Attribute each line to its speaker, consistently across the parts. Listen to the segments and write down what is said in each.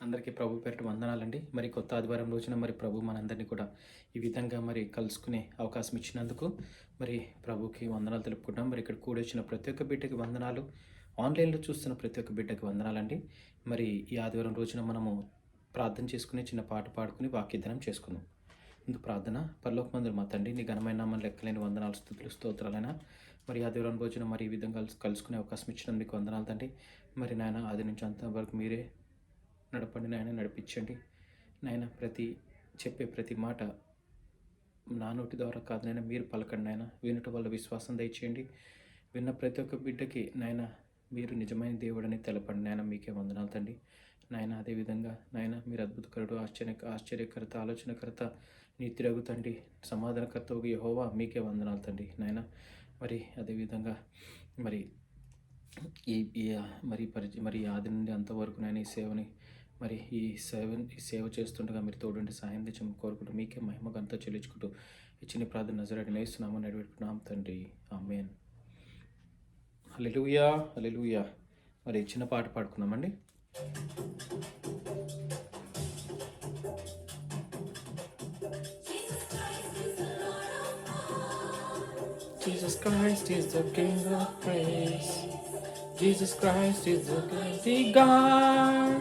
Speaker 1: అందరికీ ప్రభు పేరిట వందనాలండి. మరి కొత్త ఆదివారం రోజున మరి ప్రభు మనందరినీ కూడా ఈ విధంగా మరి కలుసుకునే అవకాశం ఇచ్చినందుకు మరి ప్రభుకి వందనాలు తెలుపుకుంటాం. మరి ఇక్కడ కూడొచ్చిన ప్రతి ఒక్క బిడ్డకి వందనాలు. ఆన్‌లైన్‌లో చూస్తున్న ప్రతి ఒక్క బిడ్డకి వందనాలండి. మరి ఈ ఆదివారం రోజున మనము ప్రార్థన చేసుకుని చిన్న పాట పాడుకుని వాక్యధ్యానం చేసుకుందాం. ముందు ప్రార్థన. పరలోకమందున్న మా తండ్రి, నీ ఘనమైన నామమునకు లెక్కలేని వందనాలు, స్తుతులు, స్తోత్రాలైనా మరి ఆదివారం రోజున మరి ఈ విధంగా కలుసుకునే అవకాశం ఇచ్చినందుకు మీకు వందనాలు తండ్రి. మరి నాయన ఆది నుంచి అంతవరకు మీరే నడపండి నాయన, నడిపించండి నాయన. చెప్పే ప్రతి మాట నా నోటి ద్వారా కాదు నాయన, మీరు పలకండి నాయన. వినట వల్ల విశ్వాసం దయచేయండి. విన్న ప్రతి ఒక్క బిడ్డకి నాయన మీరు నిజమైన దేవుడని తెలపండి నాయన. మీకే వందనాలు తండ్రి నాయన. అదేవిధంగా నాయన మీరు అద్భుతకరుడు, ఆశ్చర్యకర్త, ఆలోచనకర్త, నీతిరగు తండ్రి, సమాధానకర్త యెహోవా, మీకే వందనాలు తండ్రి నాయన. మరి అదేవిధంగా మరి ఈ ఈ మరి ఆది నుండి అంతవరకు నేను ఈ సేవని మరి ఈ సేవ చేస్తుండగా మీరు తోడుండి సహాయం తెచ్చమని కోరుకుంటూ మీకే మహిమ ఘనత చెల్లించుకుంటూ ఇచ్చిన ప్రార్థన నజరేయుడైన యేసు నామమున నడిపెట్టుకున్నాం తండ్రి, ఆమేన్. హల్లెలూయా, హల్లెలూయా. మరి చిన్న పాట పాడుకుందామండి. Jesus Christ is the King of praise. Jesus Christ is the mighty God.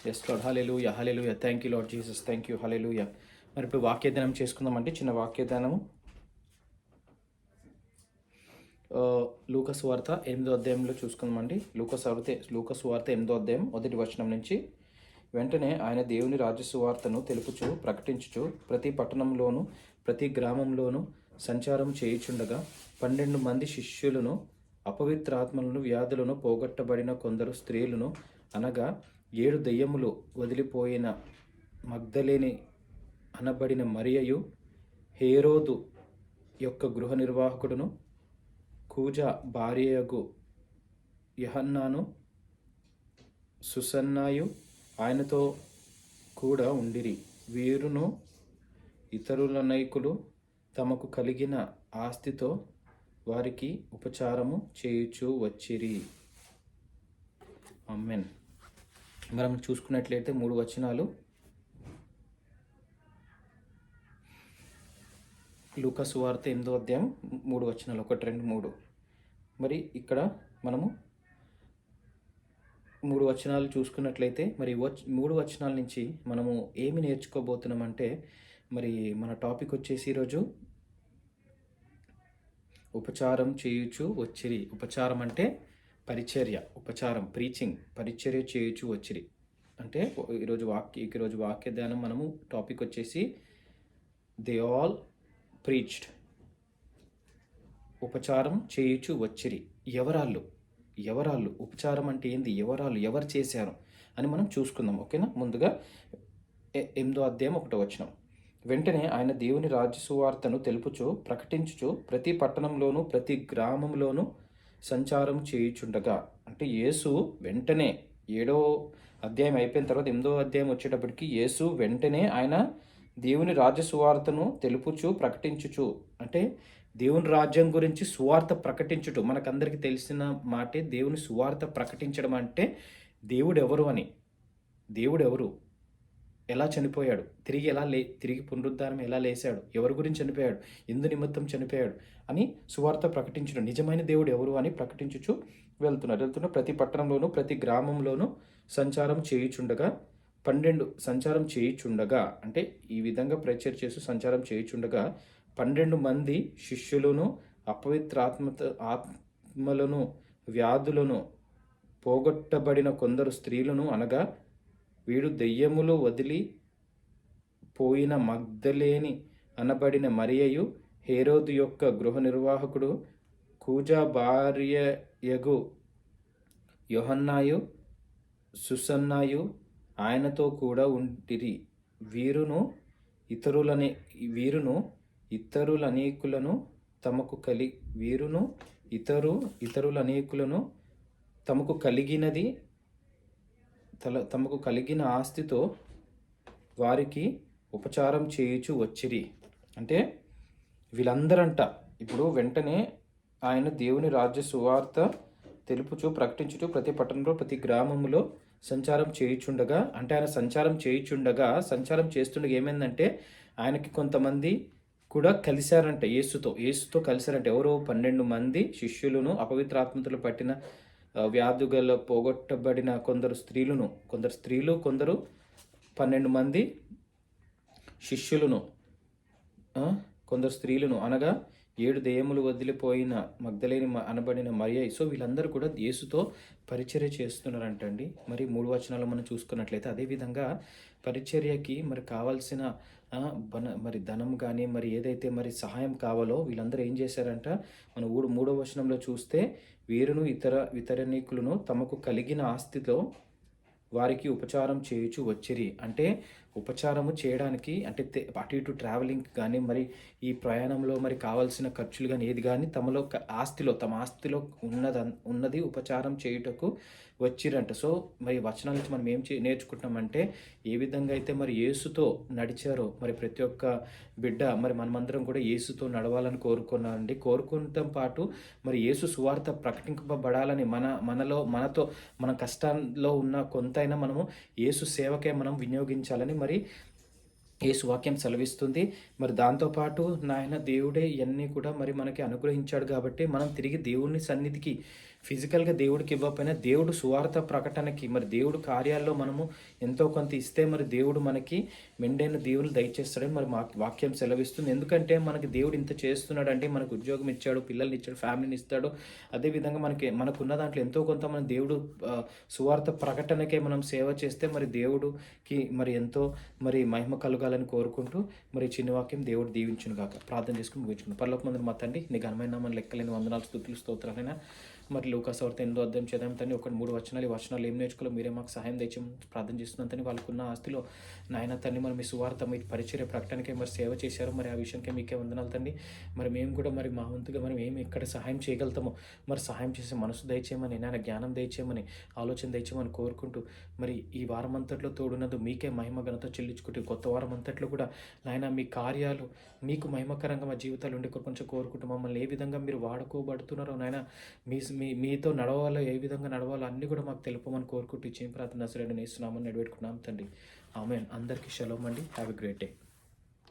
Speaker 1: Yes Lord, hallelujah, hallelujah. Thank you Lord Jesus, thank you, hallelujah. మరి ఇప్పుడు వాక్యధ్యానం చేసుకుందామంటే చిన్న వాక్యధ్యానము. లూకా సువార్త 8వ అధ్యాయంలో చూసుకుందామండి. లూకా సువార్త 8వ అధ్యాయం 1వ వచనం నుంచి. వెంటనే ఆయన దేవుని రాజ్య సువార్తను తెలుపుచు ప్రకటించుచు ప్రతి పట్టణంలోను ప్రతి గ్రామంలోను సంచారం చేయుచుండగా 12 మంది శిష్యులను, అపవిత్రాత్మలను, వ్యాధులను పోగొట్టబడిన కొందరు స్త్రీలను, అనగా 7 దెయ్యములు వదిలిపోయిన మగ్దలేని అనబడిన మరియయు, హేరోదు యొక్క గృహ నిర్వాహకుడును, కూజా భార్యయగు యోహన్నాను, సుసన్నాయు ఆయనతో కూడా ఉండిరి. వీరును ఇతరులనైకులు తమకు కలిగిన ఆస్తితో వారికి ఉపచారము చేయుచూ వచ్చిరి. ఆమేన్. మనం చూసుకున్నట్లయితే 3 వచనాలు. లూకా సువార్త 8వ అధ్యాయం 3 వచనాలు, 1, 2, 3. మరి ఇక్కడ మనము 3 వచనాలు చూసుకున్నట్లయితే మరి 3 వచనాల నుంచి మనము ఏమి నేర్చుకోబోతున్నామంటే, మరి మన టాపిక్ వచ్చేసి ఈరోజు ఉపచారం చేయుచు వచ్చిరి. ఉపచారం అంటే పరిచర్య, ఉపచారం, ప్రీచింగ్, పరిచర్య చేయుచు వచ్చిరి అంటే ఈరోజు వాక్యధ్యానం మనము టాపిక్ వచ్చేసి దే ఆల్ ప్రీచ్డ్. ఉపచారం చేయుచు వచ్చిరి. ఎవరాళ్ళు ఉపచారం అంటే ఏంది, ఎవరు చేశారు అని మనం చూసుకుందాం. ఓకేనా. ముందుగా 8వ అధ్యాయం 1వ వచనం. వెంటనే ఆయన దేవుని రాజ్య సువార్తను తెలుపుచు ప్రకటించుచు ప్రతి పట్టణంలోను ప్రతి గ్రామంలోను సంచారం చేయుచుండగా, అంటే యేసు వెంటనే 7వ అధ్యాయం అయిపోయిన తర్వాత 8వ అధ్యాయం వచ్చేటప్పటికి యేసు వెంటనే ఆయన దేవుని రాజ్య సువార్తను తెలుపుచు ప్రకటించుచు, అంటే దేవుని రాజ్యం గురించి సువార్త ప్రకటించుట. మనకందరికీ తెలిసిన మాటే దేవుని సువార్త ప్రకటించడం అంటే దేవుడు ఎవరు, ఎలా చనిపోయాడు, తిరిగి పునరుద్ధానం ఎలా లేశాడు, ఎవరి గురించి చనిపోయాడు, ఎందు నిమిత్తం చనిపోయాడు అని సువార్త ప్రకటించడం. నిజమైన దేవుడు ఎవరు అని ప్రకటించుచు వెళ్తున్నారు. ప్రతి పట్టణంలోను ప్రతి గ్రామంలోను సంచారం చేయుచుండగా, సంచారం చేయుచుండగా అంటే ఈ విధంగా ప్రచారం చేస్తూ సంచారం చేయుచుండగా 12 మంది శిష్యులను, ఆత్మలను, వ్యాధులను పోగొట్టబడిన కొందరు స్త్రీలను, అనగా వీడు దెయ్యములు వదిలి పోయిన మగ్దలేని అనబడిన మరియయు, హేరోదు యొక్క గృహ నిర్వాహకుడు, కూజా భార్యయగు యోహన్నాయు, సుసన్నాయు ఆయనతో కూడా ఉండిరి. వీరును ఇతరులనేకులను తమకు కలిగిన ఆస్తితో వారికి ఉపచారం చేయుచు వచ్చిరి. అంటే వీళ్ళందరంట ఇప్పుడు వెంటనే ఆయన దేవుని రాజ్య సువార్త తెలుపుచు ప్రకటించుచు ప్రతి పట్టణంలో ప్రతి గ్రామంలో సంచారం చేయుచుండగా, అంటే ఆయన సంచారం చేస్తుండగా ఏమైందంటే ఆయనకి కొంతమంది కూడా కలిశారంట, యేసుతో కలిశారంట. ఎవరో 12 మంది శిష్యులను, అపవిత్రాత్మతులు పట్టిన వ్యాధుగల పోగొట్టబడిన కొందరు స్త్రీలు, కొందరు 12 మంది శిష్యులను, కొందరు స్త్రీలను అనగా 7 దెయ్యములు వదిలిపోయిన మగ్దలేని అనబడిన మరియ. సో వీళ్ళందరూ కూడా యేసుతో పరిచర్య చేస్తున్నారంటండి. మరి 3 వచనాలు మనం చూసుకున్నట్లయితే అదేవిధంగా పరిచర్యకి మరి కావాల్సిన మరి ధనం కానీ మరి ఏదైతే మరి సహాయం కావాలో వీళ్ళందరూ ఏం చేశారంట, మన 3వ వచనంలో చూస్తే వీరును ఇతరనీకులను తమకు కలిగిన ఆస్తితో వారికి ఉపచారం చేయుచు వచ్చిరి. అంటే ఉపచారము చేయడానికి, అంటే అటు ఇటు ట్రావెలింగ్ కానీ మరి ఈ ప్రయాణంలో మరి కావాల్సిన ఖర్చులు కానీ ఏది కానీ తమ ఆస్తిలో ఉన్నది ఉపచారం చేయుటకు వచ్చిరంట. సో మరి వచనాల నుంచి మనం ఏం నేర్చుకుంటామంటే ఏ విధంగా అయితే మరి యేసుతో నడిచారో మరి ప్రతి ఒక్క బిడ్డ మరి మనమందరం కూడా యేసుతో నడవాలని కోరుకున్నానండి. కోరుకుంటాం పాటు మరి యేసు సువార్త ప్రకటింపబడాలని మనతో మన కష్టాల్లో ఉన్న కొంతైనా మనము యేసు సేవకే మనం వినియోగించాలని మరి యేసు వాక్యం సెలవిస్తుంది. మరి దాంతోపాటు నాయన దేవుడే ఇవన్నీ కూడా మరి మనకి అనుగ్రహించాడు కాబట్టి మనం తిరిగి దేవుని సన్నిధికి ఫిజికల్గా దేవుడికి ఇవ్వకపోయినా దేవుడు సువార్త ప్రకటనకి మరి దేవుడు కార్యాల్లో మనము ఎంతో కొంత ఇస్తే మరి దేవుడు మనకి మెండైన దేవుని దయచేస్తాడని మరి వాక్యం సెలవిస్తుంది. ఎందుకంటే మనకి దేవుడు ఇంత చేస్తున్నాడు అంటే మనకు ఉద్యోగం ఇచ్చాడు, పిల్లల్ని ఇచ్చాడు, ఫ్యామిలీని ఇస్తాడు. అదేవిధంగా మనకున్న దాంట్లో ఎంతో కొంత మన దేవుడు సువార్త ప్రకటనకే మనం సేవ చేస్తే మరి దేవుడికి మరి ఎంతో మరి మహిమ కలగాలని కోరుకుంటూ మరి చిన్న వాక్యం దేవుడు దీవించును గాక. ప్రార్థన చేసుకుని ముగించుకున్నాం. పరలోకమందున మా తండ్రి, నీ ఘనమైన మన లెక్కలేని వందనాలు, స్తుతులు, స్తోత్రాలైనా మరి లూకాసు వార్త 8వ అధ్యాయం చదివాం తండ్రి. 3 వచనాలు, ఈ వచనాలు ఏం నేర్చుకోవాలో మీరే మాకు సహాయం తెచ్చాము ప్రార్థన చేస్తున్నాం తండ్రి. వాళ్ళకున్న ఆస్తిలో నాయన తండ్రి మరి మీ సువార్త మీ పరిచర్య ప్రకటనకే మరి సేవ చేశారు. మరి ఆ విషయానికి మీకే వందనాలు తండ్రి. మరి మేము కూడా మరి మా వంతుగా మరి మేము ఎక్కడ సహాయం చేయగలుగుతామో మరి సహాయం చేసే మనసు దయచేయమని, నాయన జ్ఞానం దయచేయమని, ఆలోచన దయచేయమని కోరుకుంటూ మరి ఈ వారం అంతట్లో తోడున్నది మీకే మహిమ ఘనత చెల్లించుకుంటూ కొత్త వారం అంతట్లో కూడా నాయన మీ కార్యాలు మీకు మహిమకరంగా మా జీవితాలు ఉండే కొంచెం కోరుకుంటూ మమ్మల్ని ఏ విధంగా మీరు వాడుకోబడుతున్నారో నాయన మీతో నడవాలో, ఏ విధంగా నడవాలో అన్నీ కూడా మాకు తెలుపమని కోరుకుంటూ ఇచ్చిన ప్రార్థన సరైన నేస్తున్నామని నడిపెట్టుకున్నాం తండ్రి. ఆమేన్. అందరికీ షలోమ్ అండి. Have a great day.